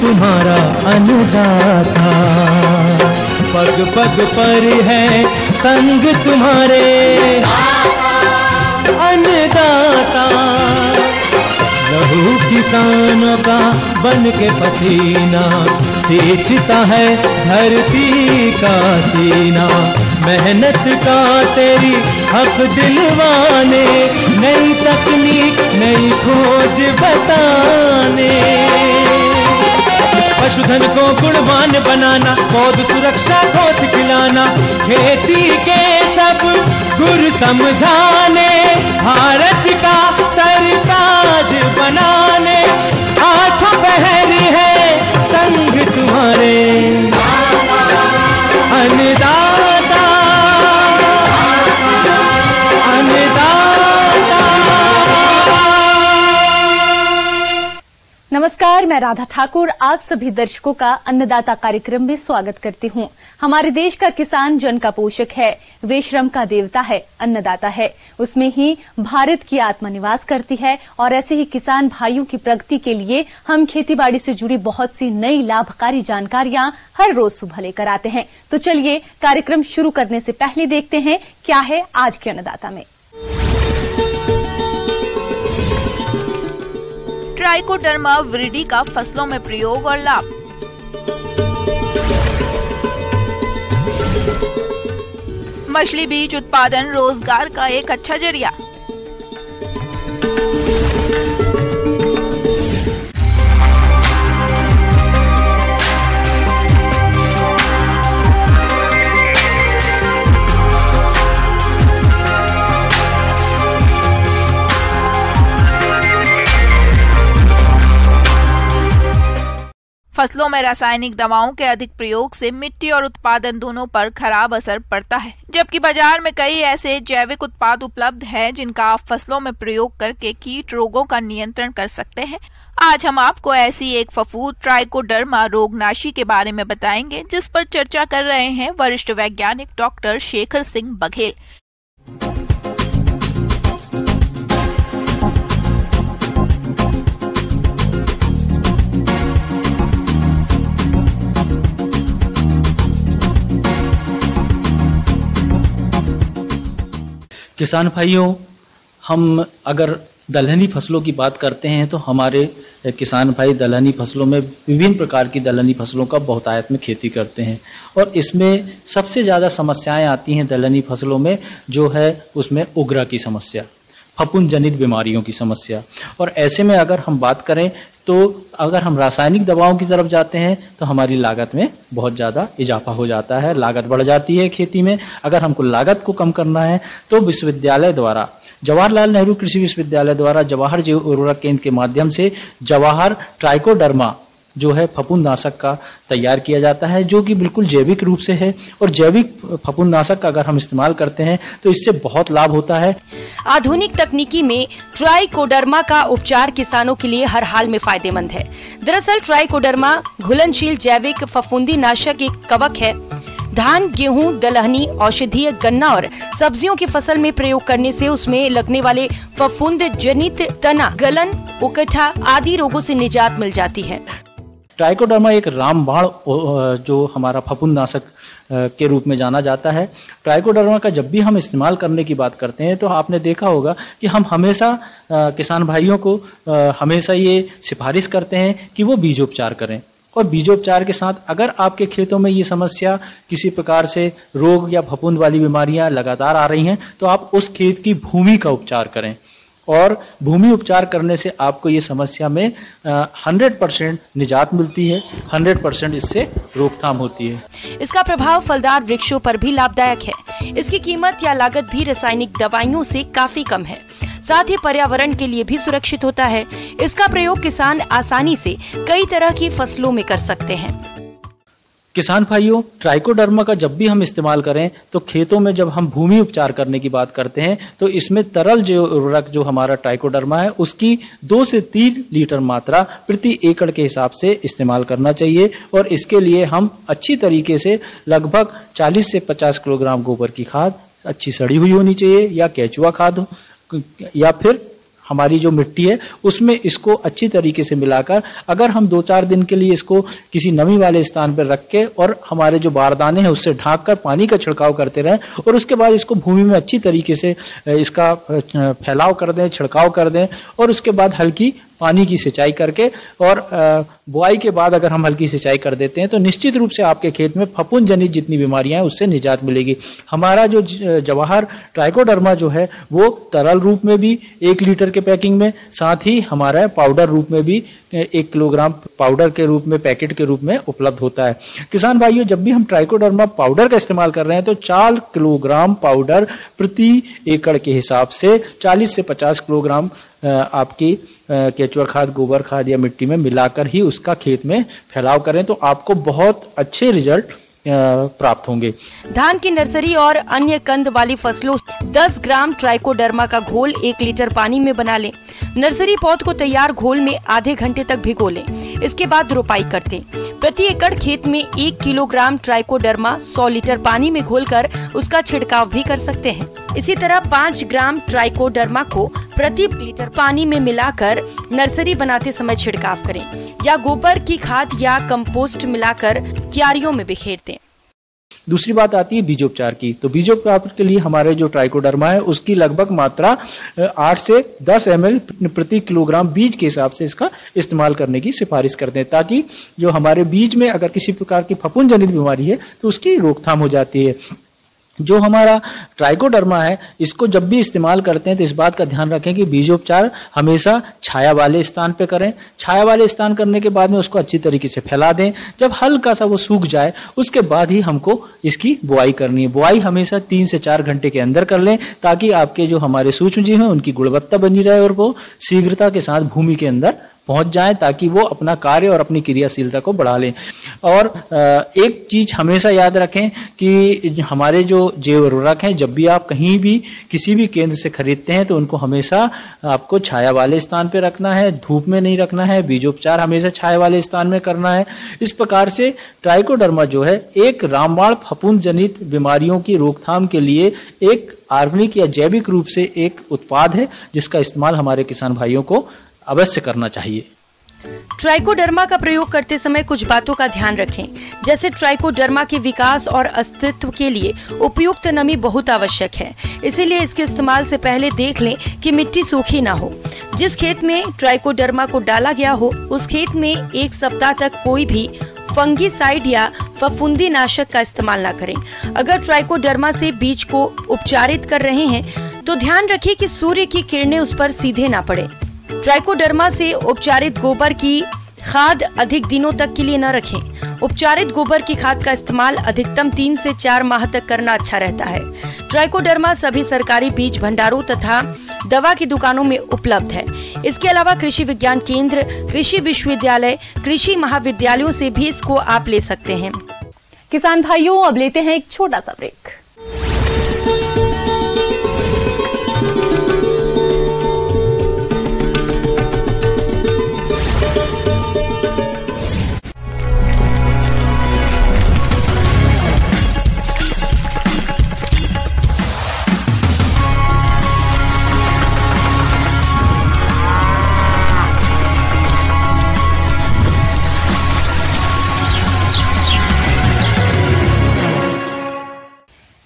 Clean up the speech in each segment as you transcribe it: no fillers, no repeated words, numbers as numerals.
तुम्हारा अन्नदाता, पग पग पर है संग तुम्हारे अन्नदाता। लहू किसानों का बन के पसीना सींचता है धरती का सीना। मेहनत का तेरी हक दिलवाने, नई तकनीक नई खोज बताने। पशुधन को गुणवान बनाना, पौध सुरक्षा को सिखलाना, खेती के सब गुर समझाने, भारत का सरताज बनाने। आठों पहर है संग तुम्हारे अन्नदाता, अन्नदाता। नमस्कार, मैं राधा ठाकुर आप सभी दर्शकों का अन्नदाता कार्यक्रम में स्वागत करती हूं। हमारे देश का किसान जन का पोषक है, वे श्रम का देवता है, अन्नदाता है। उसमें ही भारत की आत्मा निवास करती है और ऐसे ही किसान भाइयों की प्रगति के लिए हम खेतीबाड़ी से जुड़ी बहुत सी नई लाभकारी जानकारियां हर रोज सुबह लेकर आते हैं। तो चलिए कार्यक्रम शुरू करने से पहले देखते हैं क्या है आज के अन्नदाता में। ट्राइकोडर्मा विरिडी का फसलों में प्रयोग और लाभ। मछली बीज उत्पादन रोजगार का एक अच्छा जरिया। फसलों में रासायनिक दवाओं के अधिक प्रयोग से मिट्टी और उत्पादन दोनों पर खराब असर पड़ता है, जबकि बाजार में कई ऐसे जैविक उत्पाद उपलब्ध हैं जिनका आप फसलों में प्रयोग करके कीट रोगों का नियंत्रण कर सकते हैं। आज हम आपको ऐसी एक फफूंद ट्राइकोडर्मा रोगनाशी के बारे में बताएंगे, जिस पर चर्चा कर रहे हैं वरिष्ठ वैज्ञानिक डॉक्टर शेखर सिंह बघेल। किसान भाइयों, हम अगर दलहनी फसलों की बात करते हैं तो हमारे किसान भाई दलहनी फसलों में विभिन्न प्रकार की दलहनी फसलों का बहुतायत में खेती करते हैं और इसमें सबसे ज़्यादा समस्याएं आती हैं दलहनी फसलों में, जो है उसमें उग्रा की समस्या, फफूंद जनित बीमारियों की समस्या। और ऐसे में अगर हम बात करें तो अगर हम रासायनिक दवाओं की तरफ जाते हैं तो हमारी लागत में बहुत ज़्यादा इजाफा हो जाता है, लागत बढ़ जाती है खेती में। अगर हमको लागत को कम करना है तो विश्वविद्यालय द्वारा, जवाहरलाल नेहरू कृषि विश्वविद्यालय द्वारा जवाहर जैव उर्वरक केंद्र के माध्यम से जवाहर ट्राइकोडर्मा जो है फफूंदनाशक का तैयार किया जाता है, जो कि बिल्कुल जैविक रूप से है। और जैविक फफूंदनाशक का अगर हम इस्तेमाल करते हैं तो इससे बहुत लाभ होता है। आधुनिक तकनीकी में ट्राइकोडर्मा का उपचार किसानों के लिए हर हाल में फायदेमंद है। दरअसल ट्राइकोडर्मा घुलनशील जैविक फफूंदीनाशक एक कवक है। धान, गेहूं, दलहनी, औषधीय, गन्ना और सब्जियों की फसल में प्रयोग करने से उसमें लगने वाले फफूंद जनित तना, गलन, उकठा आदि रोगों से निजात मिल जाती है। ट्राइकोडर्मा एक रामबाण जो हमारा फफूंदनाशक के रूप में जाना जाता है। ट्राइकोडर्मा का जब भी हम इस्तेमाल करने की बात करते हैं तो आपने देखा होगा कि हम हमेशा किसान भाइयों को हमेशा ये सिफारिश करते हैं कि वो बीजोपचार करें। और बीजोपचार के साथ अगर आपके खेतों में ये समस्या किसी प्रकार से रोग या फफूंद वाली बीमारियां लगातार आ रही हैं तो आप उस खेत की भूमि का उपचार करें। और भूमि उपचार करने से आपको ये समस्या में 100% निजात मिलती है, 100% इससे रोकथाम होती है। इसका प्रभाव फलदार वृक्षों पर भी लाभदायक है। इसकी कीमत या लागत भी रासायनिक दवाइयों से काफी कम है, साथ ही पर्यावरण के लिए भी सुरक्षित होता है। इसका प्रयोग किसान आसानी से कई तरह की फसलों में कर सकते हैं। किसान भाइयों, ट्राइकोडर्मा का जब भी हम इस्तेमाल करें तो खेतों में जब हम भूमि उपचार करने की बात करते हैं तो इसमें तरल जो उर्वरक जो हमारा ट्राइकोडर्मा है उसकी 2 से 3 लीटर मात्रा प्रति एकड़ के हिसाब से इस्तेमाल करना चाहिए। और इसके लिए हम अच्छी तरीके से लगभग 40 से 50 किलोग्राम गोबर की खाद अच्छी सड़ी हुई होनी चाहिए, या केचुआ खाद, या फिर हमारी जो मिट्टी है उसमें इसको अच्छी तरीके से मिलाकर अगर हम 2-4 दिन के लिए इसको किसी नमी वाले स्थान पर रख के और हमारे जो बारदाने हैं उससे ढांक कर पानी का छिड़काव करते रहें और उसके बाद इसको भूमि में अच्छी तरीके से इसका फैलाव कर दें, छिड़काव कर दें और उसके बाद हल्की पानी की सिंचाई करके और बुआई के बाद अगर हम हल्की सिंचाई कर देते हैं तो निश्चित रूप से आपके खेत में फफूंद जनित जितनी बीमारियां हैं उससे निजात मिलेगी। हमारा जो जवाहर ट्राइकोडर्मा जो है वो तरल रूप में भी 1 लीटर के पैकिंग में, साथ ही हमारा पाउडर रूप में भी 1 किलोग्राम पाउडर के रूप में, पैकेट के रूप में उपलब्ध होता है। किसान भाइयों, जब भी हम ट्राइकोडर्मा पाउडर का इस्तेमाल कर रहे हैं तो 4 किलोग्राम पाउडर प्रति एकड़ के हिसाब से 40 से 50 किलोग्राम आपकी केचुआ खाद, गोबर खाद या मिट्टी में मिलाकर ही उसका खेत में फैलाव करें तो आपको बहुत अच्छे रिजल्ट प्राप्त होंगे। धान की नर्सरी और अन्य कंद वाली फसलों 10 ग्राम ट्राइकोडर्मा का घोल 1 लीटर पानी में बना लें। नर्सरी पौध को तैयार घोल में आधे घंटे तक भिगो लें। इसके बाद रोपाई कर दें। प्रति एकड़ खेत में 1 किलोग्राम ट्राइकोडर्मा 100 लीटर पानी में घोलकर उसका छिड़काव भी कर सकते हैं। इसी तरह 5 ग्राम ट्राइकोडर्मा को प्रति लीटर पानी में मिलाकर नर्सरी बनाते समय छिड़काव करें या गोबर की खाद या कंपोस्ट मिलाकर क्यारियों में बिखेर दें। दूसरी बात आती है बीजोपचार की। तो बीजोपचार के लिए हमारे जो ट्राइकोडर्मा है उसकी लगभग मात्रा 8 से 10 ml प्रति किलोग्राम बीज के हिसाब से इसका इस्तेमाल करने की सिफारिश करते हैं ताकि जो हमारे बीज में अगर किसी प्रकार की फफूंद जनित बीमारी है तो उसकी रोकथाम हो जाती है। जो हमारा ट्राइकोडर्मा है इसको जब भी इस्तेमाल करते हैं तो इस बात का ध्यान रखें कि बीजोपचार हमेशा छाया वाले स्थान पे करें। छाया वाले स्थान करने के बाद में उसको अच्छी तरीके से फैला दें। जब हल्का सा वो सूख जाए उसके बाद ही हमको इसकी बुआई करनी है। बुआई हमेशा 3 से 4 घंटे के अंदर कर लें ताकि आपके जो हमारे सूक्ष्म जीव हैं उनकी गुणवत्ता बनी रहे और वो शीघ्रता के साथ भूमि के अंदर पहुंच जाएं ताकि वो अपना कार्य और अपनी क्रियाशीलता को बढ़ा लें। और एक चीज हमेशा याद रखें कि हमारे जो जैव उर्वरक हैं जब भी आप कहीं भी किसी भी केंद्र से खरीदते हैं तो उनको हमेशा आपको छाया वाले स्थान पे रखना है, धूप में नहीं रखना है। बीजोपचार हमेशा छाया वाले स्थान में करना है। इस प्रकार से ट्राइकोडर्मा जो है एक रामबाण फफूंद जनित बीमारियों की रोकथाम के लिए एक ऑर्गेनिक या जैविक रूप से एक उत्पाद है जिसका इस्तेमाल हमारे किसान भाइयों को अवश्य करना चाहिए। ट्राइकोडर्मा का प्रयोग करते समय कुछ बातों का ध्यान रखें, जैसे ट्राइकोडर्मा के विकास और अस्तित्व के लिए उपयुक्त नमी बहुत आवश्यक है। इसीलिए इसके इस्तेमाल से पहले देख लें कि मिट्टी सूखी ना हो। जिस खेत में ट्राइकोडर्मा को डाला गया हो उस खेत में 1 सप्ताह तक कोई भी फंगीसाइड या फफूंदी नाशक का इस्तेमाल न करें। अगर ट्राइकोडर्मा से बीज को उपचारित कर रहे हैं तो ध्यान रखें कि सूर्य की किरणें उस पर सीधे ना पड़े। ट्राइकोडर्मा से उपचारित गोबर की खाद अधिक दिनों तक के लिए न रखें। उपचारित गोबर की खाद का इस्तेमाल अधिकतम 3 से 4 माह तक करना अच्छा रहता है। ट्राइकोडर्मा सभी सरकारी बीज भंडारों तथा दवा की दुकानों में उपलब्ध है। इसके अलावा कृषि विज्ञान केंद्र, कृषि विश्वविद्यालय, कृषि महाविद्यालयों से भी इसको आप ले सकते हैं। किसान भाइयों, अब लेते हैं एक छोटा सा ब्रेक।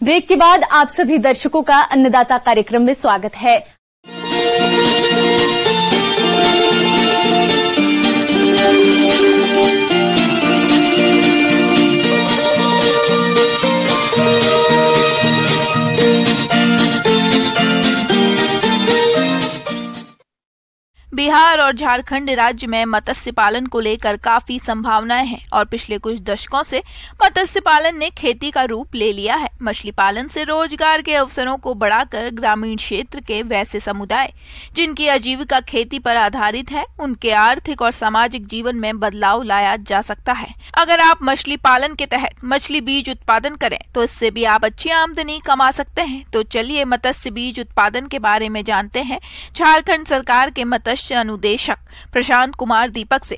ब्रेक के बाद आप सभी दर्शकों का अन्नदाता कार्यक्रम में स्वागत है। बिहार और झारखंड राज्य में मत्स्य पालन को लेकर काफी संभावनाएं हैं और पिछले कुछ दशकों से मत्स्य पालन ने खेती का रूप ले लिया है। मछली पालन से रोजगार के अवसरों को बढ़ाकर ग्रामीण क्षेत्र के वैसे समुदाय जिनकी आजीविका खेती पर आधारित है, उनके आर्थिक और सामाजिक जीवन में बदलाव लाया जा सकता है। अगर आप मछली पालन के तहत मछली बीज उत्पादन करें तो इससे भी आप अच्छी आमदनी कमा सकते हैं। तो चलिए मत्स्य बीज उत्पादन के बारे में जानते हैं झारखंड सरकार के मत्स्य अनुदेशक प्रशांत कुमार दीपक से।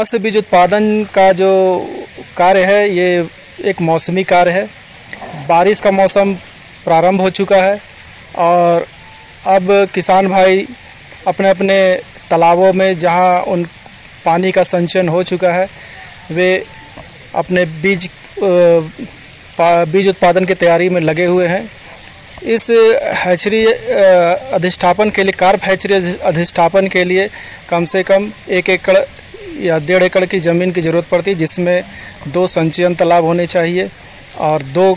मत्स्य बीज उत्पादन का जो कार्य है ये एक मौसमी कार्य है। बारिश का मौसम प्रारंभ हो चुका है और अब किसान भाई अपने अपने तालाबों में जहां उन पानी का संचयन हो चुका है वे अपने बीज उत्पादन की तैयारी में लगे हुए हैं। इस हैचरी अधिष्ठापन के लिए, कार्प हैचरी अधिष्ठापन के लिए कम से कम 1 एकड़ या 1.5 एकड़ की ज़मीन की ज़रूरत पड़ती है, जिसमें 2 संचयन तालाब होने चाहिए और 2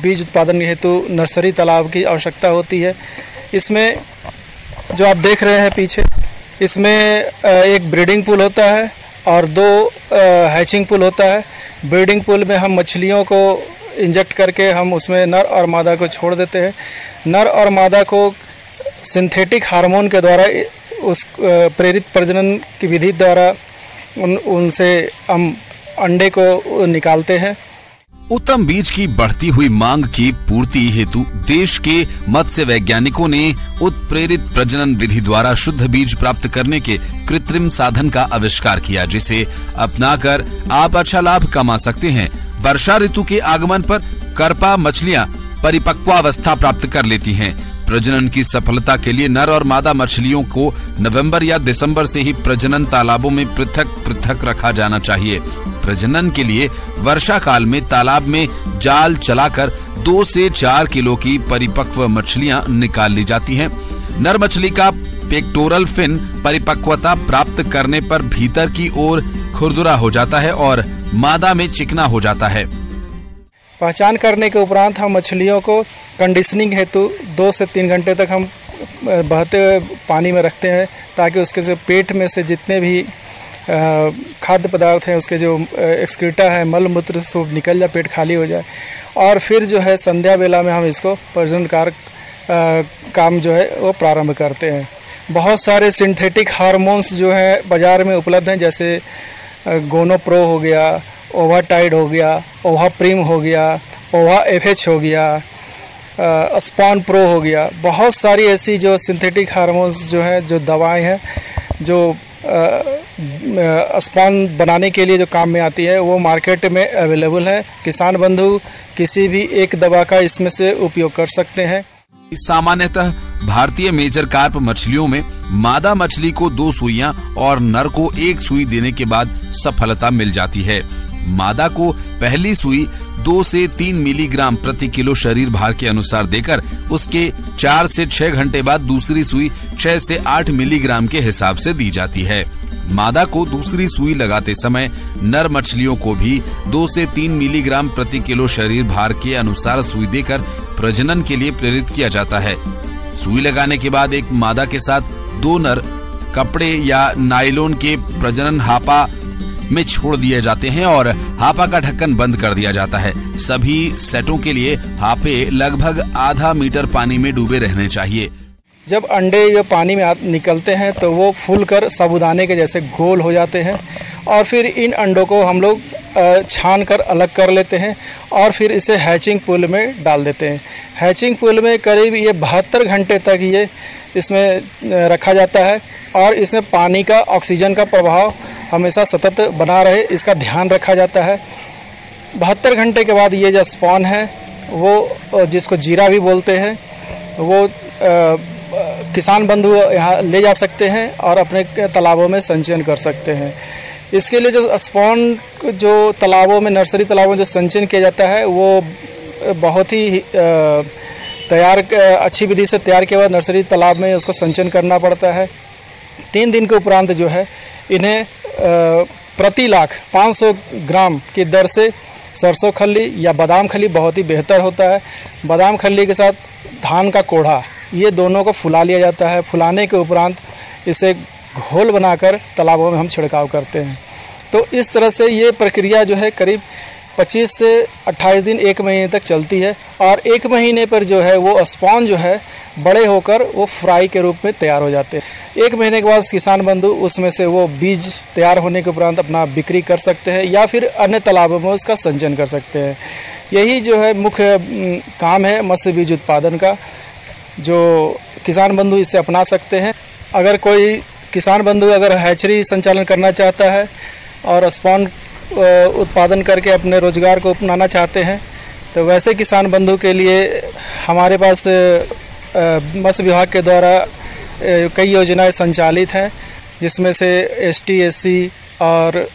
बीज उत्पादन हेतु नर्सरी तालाब की आवश्यकता होती है। इसमें जो आप देख रहे हैं पीछे, इसमें एक ब्रीडिंग पूल होता है और 2 हैचिंग पूल होता है। ब्रीडिंग पूल में हम मछलियों को इंजेक्ट करके हम उसमें नर और मादा को छोड़ देते हैं। नर और मादा को सिंथेटिक हार्मोन के द्वारा उस प्रेरित प्रजनन की विधि द्वारा उनसे हम अंडे को निकालते हैं। उत्तम बीज की बढ़ती हुई मांग की पूर्ति हेतु देश के मत्स्य वैज्ञानिकों ने उत्प्रेरित प्रजनन विधि द्वारा शुद्ध बीज प्राप्त करने के कृत्रिम साधन का आविष्कार किया, जिसे अपनाकर आप अच्छा लाभ कमा सकते हैं। वर्षा ऋतु के आगमन पर करपा मछलियां परिपक्वावस्था प्राप्त कर लेती हैं। प्रजनन की सफलता के लिए नर और मादा मछलियों को नवंबर या दिसंबर से ही प्रजनन तालाबों में पृथक पृथक रखा जाना चाहिए। प्रजनन के लिए वर्षा काल में तालाब में जाल चलाकर 2 से 4 किलो की परिपक्व मछलियां निकाल ली जाती हैं। नर मछली का पेक्टोरल फिन परिपक्वता प्राप्त करने पर भीतर की ओर खुरदुरा हो जाता है और मादा में चिकना हो जाता है। पहचान करने के उपरांत हम मछलियों को कंडीशनिंग हेतु 2 से 3 घंटे तक हम बहते हुए पानी में रखते हैं, ताकि उसके जो पेट में से जितने भी खाद्य पदार्थ हैं, उसके जो एक्सक्रीटा है, मल मूत्र सब निकल जाए, पेट खाली हो जाए। और फिर जो है संध्या वेला में हम इसको प्रजनन काम जो है वो प्रारंभ करते हैं। बहुत सारे सिंथेटिक हार्मोन्स जो है बाज़ार में उपलब्ध हैं, जैसे गोनोप्रो हो गया, ओवाटाइड हो गया, ओवा प्रीम हो गया, ओवा एफएच हो गया, स्पॉन प्रो हो गया। बहुत सारी ऐसी जो सिंथेटिक हार्मोन्स जो हैं, जो दवाएं हैं, जो स्पॉन बनाने के लिए जो काम में आती है, वो मार्केट में अवेलेबल है। किसान बंधु किसी भी एक दवा का इसमें से उपयोग कर सकते हैं। सामान्यतः भारतीय मेजर कार्प मछलियों में मादा मछली को 2 सुइयां और नर को 1 सुई देने के बाद सफलता मिल जाती है। मादा को पहली सुई 2 से 3 मिलीग्राम प्रति किलो शरीर भार के अनुसार देकर उसके 4 से 6 घंटे बाद दूसरी सुई 6 से 8 मिलीग्राम के हिसाब से दी जाती है। मादा को दूसरी सुई लगाते समय नर मछलियों को भी 2 से 3 मिलीग्राम प्रति किलो शरीर भार के अनुसार सुई देकर प्रजनन के लिए प्रेरित किया जाता है। सुई लगाने के बाद एक मादा के साथ 2 नर कपड़े या नायलॉन के प्रजनन हापा में छोड़ दिए जाते हैं और हापा का ढक्कन बंद कर दिया जाता है। सभी सेटों के लिए हापे लगभग आधा मीटर पानी में डूबे रहने चाहिए। जब अंडे ये पानी में निकलते हैं तो वो फूलकर साबूदाने के जैसे गोल हो जाते हैं और फिर इन अंडों को हम लोग छान कर अलग कर लेते हैं और फिर इसे हैचिंग पूल में डाल देते हैं। हैचिंग पूल में करीब ये 72 घंटे तक ये इसमें रखा जाता है और इसमें पानी का, ऑक्सीजन का प्रभाव हमेशा सतत बना रहे, इसका ध्यान रखा जाता है। 72 घंटे के बाद ये जो स्पॉन है, वो जिसको जीरा भी बोलते हैं, वो किसान बंधु यहाँ ले जा सकते हैं और अपने तालाबों में संचयन कर सकते हैं। इसके लिए जो स्पॉन जो तालाबों में, नर्सरी तालाबों में जो संचयन किया जाता है, वो बहुत ही अच्छी विधि से तैयार किया हुआ नर्सरी तालाब में उसको संचयन करना पड़ता है। 3 दिन के उपरांत जो है इन्हें प्रति लाख 500 ग्राम की दर से सरसों खल्ली या बादाम खल्ली बहुत ही बेहतर होता है। बादाम खल्ली के साथ धान का कोढ़ा, ये दोनों को फुला लिया जाता है। फुलाने के उपरांत इसे घोल बनाकर तालाबों में हम छिड़काव करते हैं। तो इस तरह से ये प्रक्रिया जो है करीब 25 से 28 दिन, 1 महीने तक चलती है और 1 महीने पर जो है वो स्पॉन जो है बड़े होकर वो फ्राई के रूप में तैयार हो जाते हैं। 1 महीने के बाद किसान बंधु उसमें से वो बीज तैयार होने के उपरांत अपना बिक्री कर सकते हैं या फिर अन्य तालाबों में उसका संचयन कर सकते हैं। यही जो है मुख्य काम है मत्स्य बीज उत्पादन का, जो किसान बंधु इसे अपना सकते हैं। अगर कोई किसान बंधु अगर हैचरी संचालन करना चाहता है और स्पॉन उत्पादन करके अपने रोजगार को अपनाना चाहते हैं, तो वैसे किसान बंधु के लिए हमारे पास मत्स्य विभाग के द्वारा कई योजनाएं संचालित हैं, जिसमें से ST SC और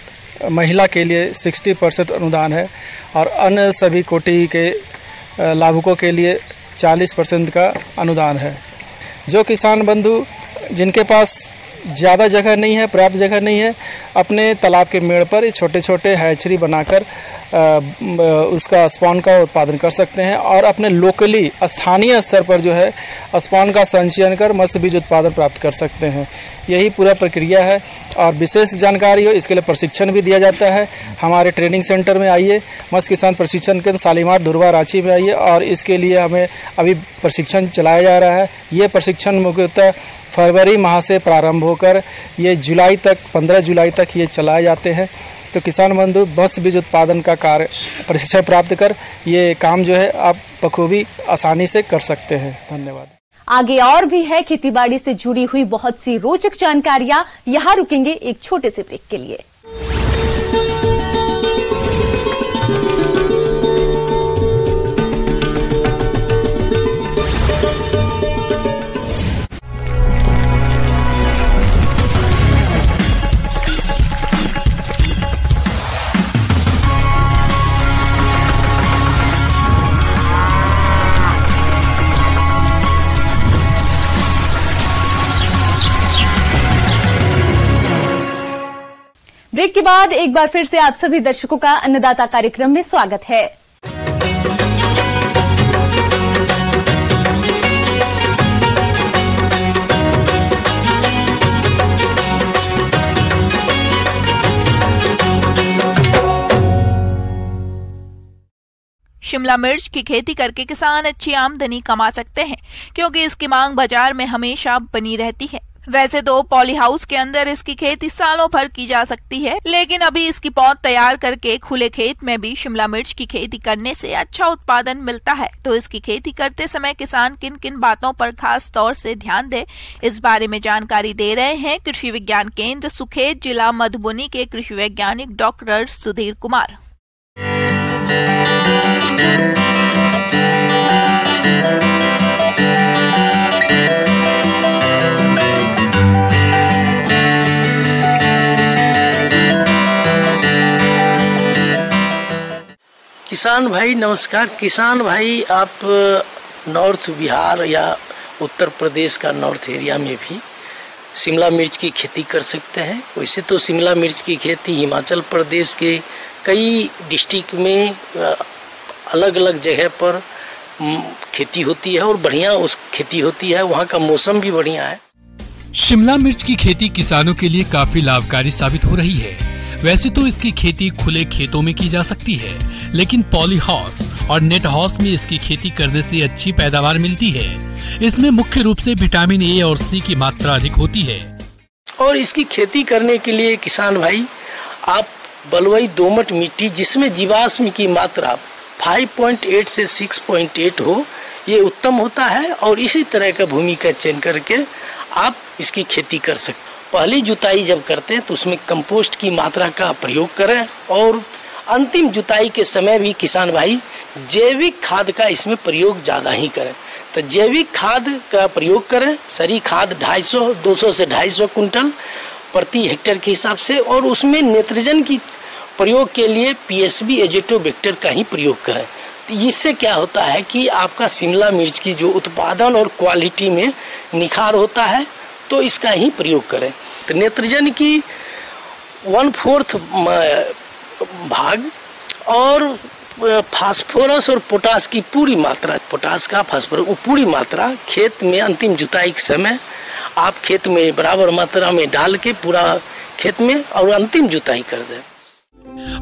महिला के लिए 60% अनुदान है और अन्य सभी कोटि के लाभुकों के लिए 40% का अनुदान है। जो किसान बंधु जिनके पास ज़्यादा जगह नहीं है, पर्याप्त जगह नहीं है, अपने तालाब के मेड़ पर छोटे छोटे हैचरी बनाकर उसका स्पॉन का उत्पादन कर सकते हैं और अपने लोकली स्थानीय स्तर पर जो है स्पॉन का संचयन कर मत्स्य बीज उत्पादन प्राप्त कर सकते हैं। यही पूरा प्रक्रिया है और विशेष जानकारी हो इसके लिए प्रशिक्षण भी दिया जाता है। हमारे ट्रेनिंग सेंटर में आइए, मत्स्य किसान प्रशिक्षण केंद्र शालीमार धुरवा रांची में आइए और इसके लिए हमें अभी प्रशिक्षण चलाया जा रहा है। ये प्रशिक्षण मुख्यतः फरवरी माह से प्रारंभ होकर ये जुलाई तक 15 जुलाई तक ये चलाए जाते हैं। तो किसान बंधु मत्स्य बीज उत्पादन का कार्य प्रशिक्षण प्राप्त कर ये काम जो है आप बखूबी आसानी से कर सकते हैं। धन्यवाद। आगे और भी है खेतीबाड़ी से जुड़ी हुई बहुत सी रोचक जानकारियां। यहां रुकेंगे एक छोटे से ब्रेक के लिए। ब्रेक के बाद एक बार फिर से आप सभी दर्शकों का अन्नदाता कार्यक्रम में स्वागत है। शिमला मिर्च की खेती करके किसान अच्छी आमदनी कमा सकते हैं, क्योंकि इसकी मांग बाजार में हमेशा बनी रहती है। वैसे तो पॉली हाउस के अंदर इसकी खेती सालों भर की जा सकती है, लेकिन अभी इसकी पौध तैयार करके खुले खेत में भी शिमला मिर्च की खेती करने से अच्छा उत्पादन मिलता है। तो इसकी खेती करते समय किसान किन किन बातों पर खास तौर से ध्यान दे, इस बारे में जानकारी दे रहे हैं कृषि विज्ञान केंद्र सुखेत, जिला मधुबनी के कृषि वैज्ञानिक डॉक्टर सुधीर कुमार। किसान भाई नमस्कार। किसान भाई, आप नॉर्थ बिहार या उत्तर प्रदेश का नॉर्थ एरिया में भी शिमला मिर्च की खेती कर सकते हैं। वैसे तो शिमला मिर्च की खेती हिमाचल प्रदेश के कई डिस्ट्रिक्ट में अलग अलग जगह पर खेती होती है और बढ़िया उस खेती होती है, वहाँ का मौसम भी बढ़िया है। शिमला मिर्च की खेती किसानों के लिए काफी लाभकारी साबित हो रही है। वैसे तो इसकी खेती खुले खेतों में की जा सकती है, लेकिन पॉली हाउस और नेट हाउस में इसकी खेती करने से अच्छी पैदावार मिलती है। इसमें मुख्य रूप से विटामिन ए और सी की मात्रा अधिक होती है। और इसकी खेती करने के लिए किसान भाई आप बलुई दोमट मिट्टी जिसमें जीवाश्म की मात्रा 5.8 से 6.8 हो, ये उत्तम होता है। और इसी तरह का भूमि का चयन करके आप इसकी खेती कर सकते। पहली जुताई जब करते हैं तो उसमें कंपोस्ट की मात्रा का प्रयोग करें और अंतिम जुताई के समय भी किसान भाई जैविक खाद का इसमें प्रयोग ज़्यादा ही करें। तो जैविक खाद का प्रयोग करें, सरी खाद 200 से 250 कुंटल प्रति हेक्टेयर के हिसाब से, और उसमें नाइट्रोजन की प्रयोग के लिए PSB एजेटोबैक्टर का ही प्रयोग करें। तो इससे क्या होता है कि आपका शिमला मिर्च की जो उत्पादन और क्वालिटी में निखार होता है, तो इसका ही प्रयोग करें। तो नाइट्रोजन की 1/4 भाग और फास्फोरस और पोटास की पूरी मात्रा, पोटास का फास्फोरस वो पूरी मात्रा खेत में अंतिम जुताई के समय आप खेत में बराबर मात्रा में डाल के पूरा खेत में और अंतिम जुताई कर दें।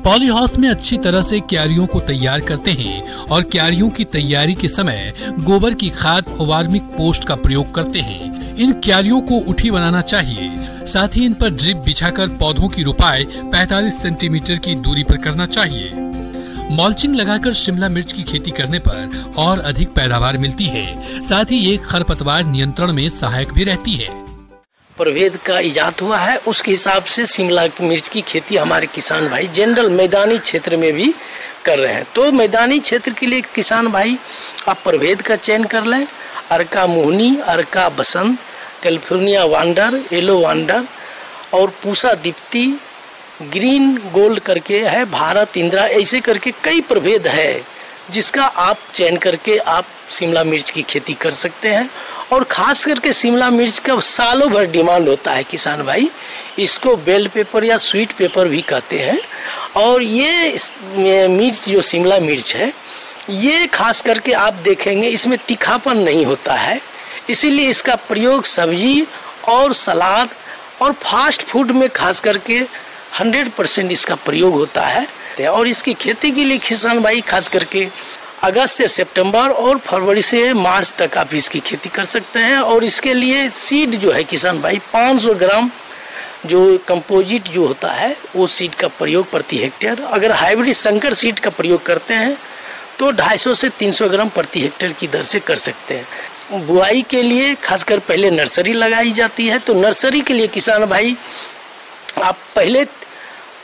पॉली हाउस में अच्छी तरह से क्यारियों को तैयार करते हैं और क्यारियों की तैयारी के समय गोबर की खाद और वार्मिक पोस्ट का प्रयोग करते हैं। इन क्यारियों को उठी बनाना चाहिए, साथ ही इन पर ड्रिप बिछाकर पौधों की रोपाई 45 सेंटीमीटर की दूरी पर करना चाहिए। मल्चिंग लगाकर शिमला मिर्च की खेती करने पर और अधिक पैदावार मिलती है, साथ ही ये खरपतवार नियंत्रण में सहायक भी रहती है। प्रभेद का इजाद हुआ है, उसके हिसाब से शिमला मिर्च की खेती हमारे किसान भाई जनरल मैदानी क्षेत्र में भी कर रहे हैं। तो मैदानी क्षेत्र के लिए किसान भाई आप प्रभेद का चयन कर लें, अर्का मोहनी, अर्का बसंत, कैलिफोर्निया वांडर, येलो वांडर और पूसा दीप्ति, ग्रीन गोल्ड करके है, भारत इंदिरा, ऐसे करके कई प्रभेद है जिसका आप चयन करके आप शिमला मिर्च की खेती कर सकते हैं। और खास करके शिमला मिर्च का सालों भर डिमांड होता है किसान भाई, इसको बेल पेपर या स्वीट पेपर भी कहते हैं। और ये मिर्च जो शिमला मिर्च है ये खास करके आप देखेंगे इसमें तीखापन नहीं होता है, इसीलिए इसका प्रयोग सब्जी और सलाद और फास्ट फूड में खास करके 100% इसका प्रयोग होता है। और इसकी खेती के लिए किसान भाई खास करके अगस्त से सितंबर और फरवरी से मार्च तक आप इसकी खेती कर सकते हैं। और इसके लिए सीड जो है किसान भाई 500 ग्राम जो कंपोजिट जो होता है वो सीड का प्रयोग प्रति हेक्टेयर, अगर हाइब्रिड संकर सीड का प्रयोग करते हैं तो 250 से 300 ग्राम प्रति हेक्टेयर की दर से कर सकते हैं। बुआई के लिए खासकर पहले नर्सरी लगाई जाती है, तो नर्सरी के लिए किसान भाई आप पहले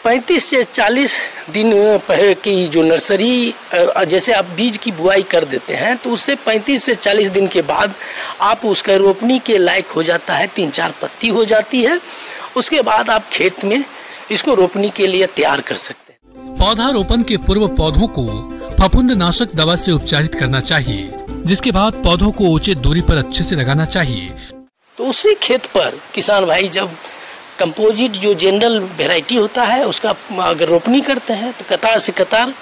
35 से 40 दिन पहले की जो नर्सरी, जैसे आप बीज की बुआई कर देते हैं तो उससे 35 से 40 दिन के बाद आप उसका रोपनी के लायक हो जाता है, 3-4 पत्ती हो जाती है, उसके बाद आप खेत में इसको रोपनी के लिए तैयार कर सकते हैं। पौधा रोपण के पूर्व पौधों को फफूंदनाशक दवा से उपचारित करना चाहिए, जिसके बाद पौधों को उचित दूरी पर अच्छे से लगाना चाहिए। तो उसी खेत पर किसान भाई जब कंपोजिट जो जनरल वेराइटी होता है उसका अगर रोपनी करते हैं तो कतार से कतार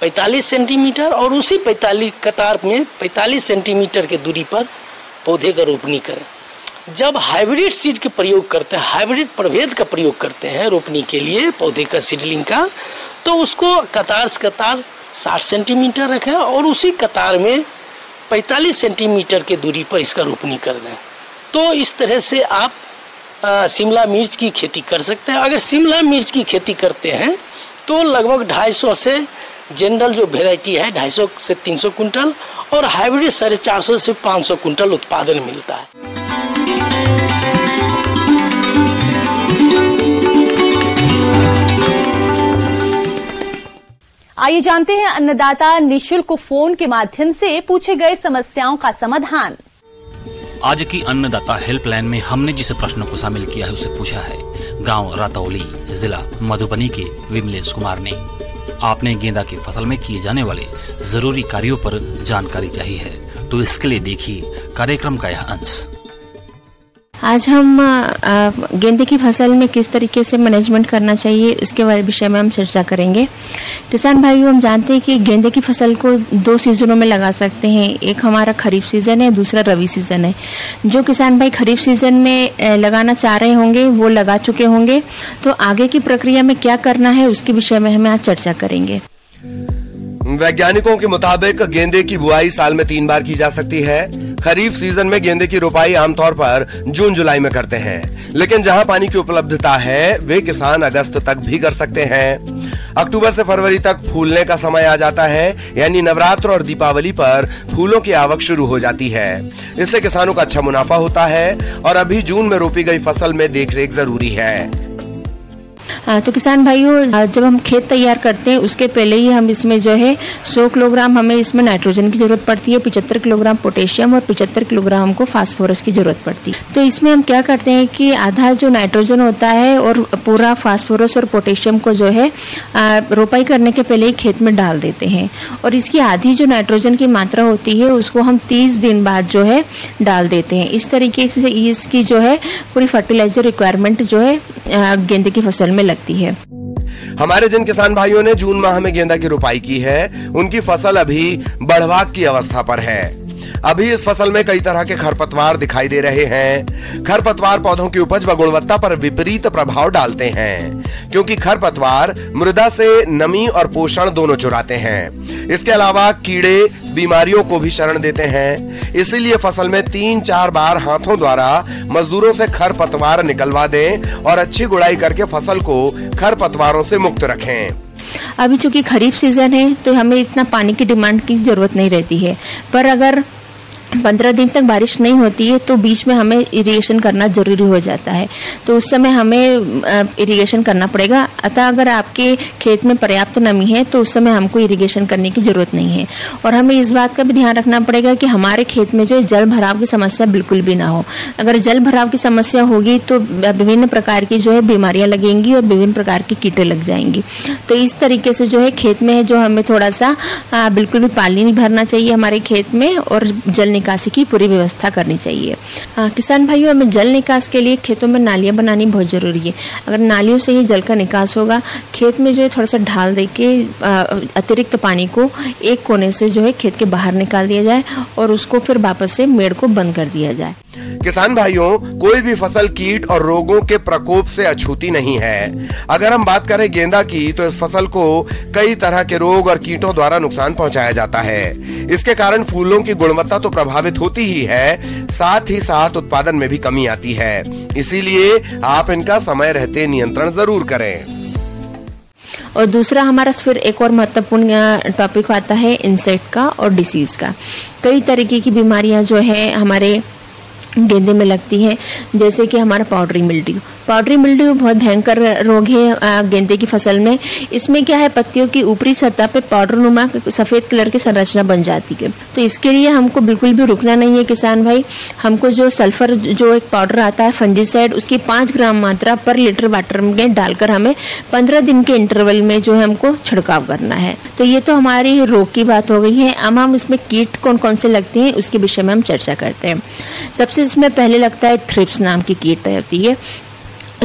45 सेंटीमीटर और उसी 45 कतार में 45 सेंटीमीटर के दूरी पर पौधे का रोपनी करें। जब हाइब्रिड सीड के प्रयोग करते हैं, हाइब्रिड प्रभेद का प्रयोग करते हैं रोपनी के लिए पौधे का सीडलिंग का, तो उसको कतार से कतार 60 सेंटीमीटर रखें और उसी कतार में 45 सेंटीमीटर के दूरी पर इसका रोपनी कर दें। तो इस तरह से आप शिमला मिर्च की खेती कर सकते हैं। अगर शिमला मिर्च की खेती करते हैं तो लगभग 250 से जनरल जो वेराइटी है 250 से 300 कुंटल और हाइब्रिड 450 से 500 कुंटल उत्पादन मिलता है। आइए जानते हैं अन्नदाता निशुल्क फोन के माध्यम से पूछे गए समस्याओं का समाधान। आज की अन्नदाता हेल्पलाइन में हमने जिस प्रश्न को शामिल किया है उसे पूछा है गांव रातौली, जिला मधुबनी के विमलेश कुमार ने। आपने गेंदा की फसल में किए जाने वाले जरूरी कार्यों पर जानकारी चाहिए है, तो इसके लिए देखिए कार्यक्रम का यह अंश। आज हम गेंदे की फसल में किस तरीके से मैनेजमेंट करना चाहिए इसके विषय में हम चर्चा करेंगे। किसान भाइयों, हम जानते हैं कि गेंदे की फसल को 2 सीजनों में लगा सकते हैं, एक हमारा खरीफ सीजन है, दूसरा रबी सीजन है। जो किसान भाई खरीफ सीजन में लगाना चाह रहे होंगे वो लगा चुके होंगे, तो आगे की प्रक्रिया में क्या करना है उसके विषय में हम आज चर्चा करेंगे। वैज्ञानिकों के मुताबिक गेंदे की बुआई साल में 3 बार की जा सकती है। खरीफ सीजन में गेंदे की रोपाई आमतौर पर जून जुलाई में करते हैं, लेकिन जहां पानी की उपलब्धता है वे किसान अगस्त तक भी कर सकते हैं। अक्टूबर से फरवरी तक फूलने का समय आ जाता है, यानी नवरात्र और दीपावली पर फूलों की आवक शुरू हो जाती है। इससे किसानों का अच्छा मुनाफा होता है और अभी जून में रोपी गई फसल में देखरेख जरूरी है। तो किसान भाइयों, जब हम खेत तैयार करते हैं उसके पहले ही हम इसमें जो है 100 किलोग्राम हमें इसमें नाइट्रोजन की जरूरत पड़ती है, 75 किलोग्राम पोटेशियम और 75 किलोग्राम को फास्फोरस की जरूरत पड़ती है। तो इसमें हम क्या करते हैं कि आधा जो नाइट्रोजन होता है और पूरा फास्फोरस और पोटेशियम को जो है रोपाई करने के पहले ही खेत में डाल देते हैं, और इसकी आधी जो नाइट्रोजन की मात्रा होती है उसको हम 30 दिन बाद जो है डाल देते हैं। इस तरीके से इसकी जो है पूरी फर्टिलाइजर रिक्वायरमेंट जो है गेंदे की फसल में लगती है। हमारे जिन किसान भाइयों ने जून माह में गेंदा की रोपाई की है उनकी फसल अभी बढ़वाक की अवस्था पर है। अभी इस फसल में कई तरह के खरपतवार दिखाई दे रहे हैं। खरपतवार पौधों की उपज व गुणवत्ता पर विपरीत प्रभाव डालते हैं, क्योंकि खरपतवार मृदा से नमी और पोषण दोनों चुराते हैं। इसके अलावा कीड़े बीमारियों को भी शरण देते हैं। इसीलिए फसल में 3-4 बार हाथों द्वारा मजदूरों से खरपतवार निकलवा दें और अच्छी गुड़ाई करके फसल को खरपतवारों से मुक्त रखें। अभी चूंकि खरीफ सीजन है तो हमें इतना पानी की डिमांड की जरूरत नहीं रहती है, पर अगर 15 दिन तक बारिश नहीं होती है तो बीच में हमें इरिगेशन करना जरूरी हो जाता है, तो उस समय हमें इरिगेशन करना पड़ेगा। अतः अगर आपके खेत में पर्याप्त नमी है तो उस समय हमको इरिगेशन करने की जरूरत नहीं है। और हमें इस बात का भी ध्यान रखना पड़ेगा कि हमारे खेत में जो जल भराव की समस्या बिल्कुल भी ना हो। अगर जल भराव की समस्या होगी तो विभिन्न प्रकार की जो है बीमारियां लगेंगी और विभिन्न प्रकार की कीटें लग जाएंगी। तो इस तरीके से जो है खेत में जो हमें थोड़ा सा बिल्कुल भी पानी नहीं भरना चाहिए हमारे खेत में, और जल निकासी की पूरी व्यवस्था करनी चाहिए। किसान भाइयों, हमें जल निकास के लिए खेतों में नालियां बनानी बहुत जरूरी है। अगर नालियों से ही जल का निकास होगा, खेत में जो है थोड़ा सा ढाल दे के अतिरिक्त पानी को एक कोने से जो है खेत के बाहर निकाल दिया जाए और उसको फिर वापस से मेड़ को बंद कर दिया जाए। किसान भाइयों, कोई भी फसल कीट और रोगों के प्रकोप से अछूती नहीं है। अगर हम बात करें गेंदा की, तो इस फसल को कई तरह के रोग और कीटों द्वारा नुकसान पहुंचाया जाता है। इसके कारण फूलों की गुणवत्ता तो प्रभावित होती ही है, साथ ही साथ उत्पादन में भी कमी आती है। इसीलिए आप इनका समय रहते नियंत्रण जरूर करें। और दूसरा हमारा फिर एक और महत्वपूर्ण टॉपिक आता है इंसेक्ट का और डिसीज का। कई तरीके की बीमारियां जो है हमारे गेंदे में लगती है, जैसे कि हमारा पाउडरी मिल्ड्यू। पाउडरी मिल्ड्यू बहुत भयंकर रोग है गेंदे की फसल में। इसमें क्या है, पत्तियों की ऊपरी सतह पे पाउडर नुमा सफेद कलर की संरचना बन जाती है। तो इसके लिए हमको बिल्कुल भी रुकना नहीं है किसान भाई। हमको जो सल्फर जो एक पाउडर आता है फंजीसाइड, उसकी 5 ग्राम मात्रा पर लीटर वाटर में डालकर हमें 15 दिन के इंटरवल में जो है हमको छिड़काव करना है। तो ये तो हमारी रोग की बात हो गई है। अब हम इसमें कीट कौन कौन से लगते हैं उसके विषय में हम चर्चा करते हैं। सबसे इसमें पहले लगता है थ्रिप्स नाम की कीट होती है,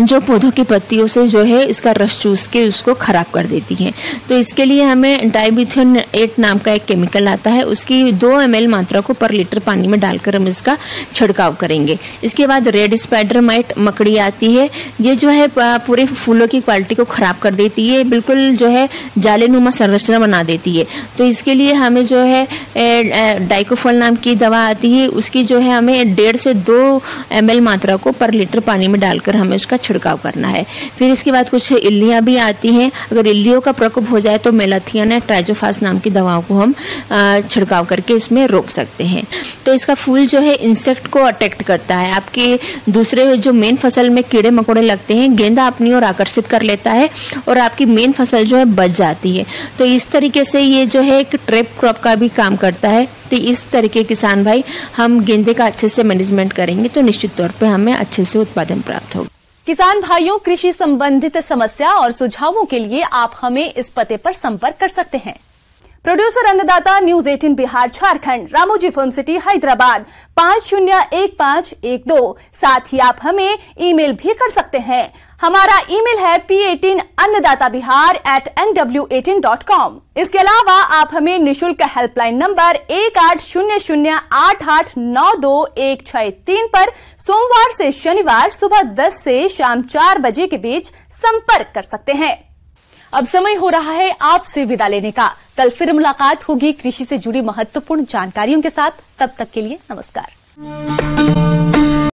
जो पौधों की पत्तियों से जो है इसका रस चूस के उसको खराब कर देती है। तो इसके लिए हमें डाइमिथोन 8 नाम का एक केमिकल आता है, उसकी 2 ml मात्रा को पर लीटर पानी में डालकर हम इसका छिड़काव करेंगे। इसके बाद रेड स्पाइडर माइट मकड़ी आती है, ये जो है पूरे फूलों की क्वालिटी को खराब कर देती है, बिल्कुल जो है जालेनुमा संरचना बना देती है। तो इसके लिए हमें जो है डाइकोफॉल नाम की दवा आती है, उसकी जो है हमें 1.5 से 2 ml मात्रा को पर लीटर पानी में डालकर हमें उसका छिड़काव करना है। फिर इसके बाद कुछ इल्लियां भी आती हैं। अगर इल्लियों का प्रकोप हो जाए तो मेलाथियन या ट्राइजोफास नाम की दवाओं को हम छिड़काव करके इसमें रोक सकते हैं। तो इसका फूल जो है इंसेक्ट को अट्रैक्ट करता है। आपके दूसरे जो मेन फसल में कीड़े मकोड़े लगते हैं, गेंदा अपनी ओर आकर्षित कर लेता है और आपकी मेन फसल जो है बच जाती है। तो इस तरीके से ये जो है एक ट्रैप क्रॉप का भी काम करता है। तो इस तरीके किसान भाई हम गेंदे का अच्छे से मैनेजमेंट करेंगे तो निश्चित तौर पे हमें अच्छे से उत्पादन प्राप्त होगा। किसान भाइयों, कृषि संबंधित समस्या और सुझावों के लिए आप हमें इस पते पर संपर्क कर सकते हैं। प्रोड्यूसर अन्नदाता news 18 Bihar Jharkhand, Ramoji film city Hyderabad 501512। साथ ही आप हमें ईमेल भी कर सकते हैं। हमारा ईमेल है p18annadatabihar@nw18.com। इसके अलावा आप हमें निशुल्क हेल्पलाइन नंबर 180088922163 पर सोमवार से शनिवार सुबह 10 से शाम 4 बजे के बीच संपर्क कर सकते हैं। अब समय हो रहा है आपसे विदा लेने का। कल फिर मुलाकात होगी कृषि से जुड़ी महत्वपूर्ण जानकारियों के साथ। तब तक के लिए नमस्कार।